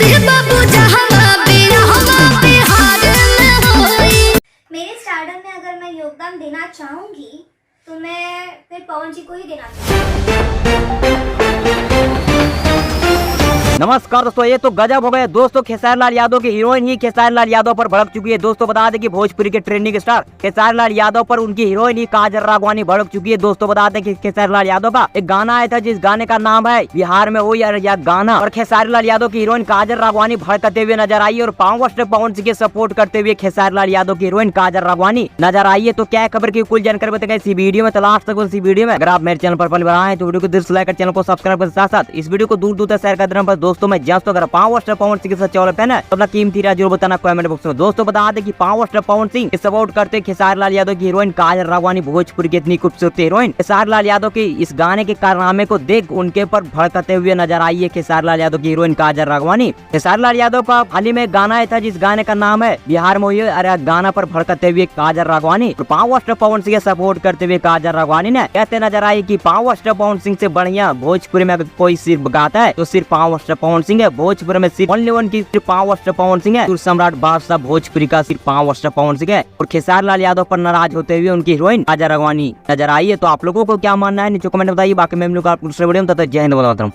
मेरे स्टारडम में अगर मैं योगदान देना चाहूंगी तो मैं फिर पवन जी को ही देना चाहूंगी। नमस्कार दोस्तों, ये तो गजब हो गए दोस्तों। खेसारी लाल यादव की हीरोइन ही खेसारी लाल यादव पर भड़क चुकी है। दोस्तों बता दें कि भोजपुरी के ट्रेंडिंग स्टार खेसारी लाल यादव पर उनकी हीरोइन ही काजल राघवानी भड़क चुकी है। दोस्तों बता दें कि खेसारी लाल यादव का एक गाना आया था जिस गाने का नाम है बिहार में हो या गाना, और खेसारी लाल यादव की हीरोइन काजल राघवानी भड़कते हुए नजर आई और पावर स्टार पवन सिंह के सपोर्ट करते हुए खेसारी लाल यादव की हीरोइन काजल राघवानी नजर आई है। तो क्या खबर की कुल जानकारी बताएंगे इसी वीडियो में, तो लास्ट तक इसी वीडियो में। अगर आप मेरे चैनल पर पहली बार आए तो वीडियो को दिल से लाइक कर चैनल को सब्सक्राइब कर साथ साथ इस वीडियो को दूर दूर तक शेयर कर देना। पर दोस्तों मैं जस्ट अगर पावर स्टार पवन सिंह के साथ चौल फैन है तो अपना कीमती राय जरूर बताना कमेंट बॉक्स में। दोस्तों बता दें कि power star Pawan Singh support करते खेसारी लाल यादव की हीरोइन काजल राघवानी भोजपुरी की इतनी खूबसूरत हीरोइन खेसारी लाल यादव की इस गाने के कारनामे को देख उनके पर भड़कते हुए नजर आई है खेसारी लाल यादव की हीरोइन काजल राघवानी। खेसारी लाल यादव का हाल ही में गाना आया था जिस गाने का नाम है बिहार में हुई, अरे गाना पर भड़कते हुए काजल राघवानी और power star Pawan Singh support करते हुए काजल राघवानी ने कहते नजर आई कि पावर स्टार पवन सिंह से बढ़िया भोजपुरी में कोई सिर्फ गाता है तो सिर्फ पावर स्टार पवन सिंह है। भोजपुरी में सिर्फ की सिर्फ पावर स्टार पवन सिंह है। सुर सम्राट बादशाह भोजपुरी का सिर्फ पावर स्टार पवन सिंह है। और खेसारी लाल यादव पर नाराज होते हुए उनकी हीरोइन काजल राघवानी नजर आई है। तो आप लोगों को क्या मानना है नीचे कमेंट बताइए। बाकी मैं दूसरे वीडियो में जय हिंद बोलता हूं।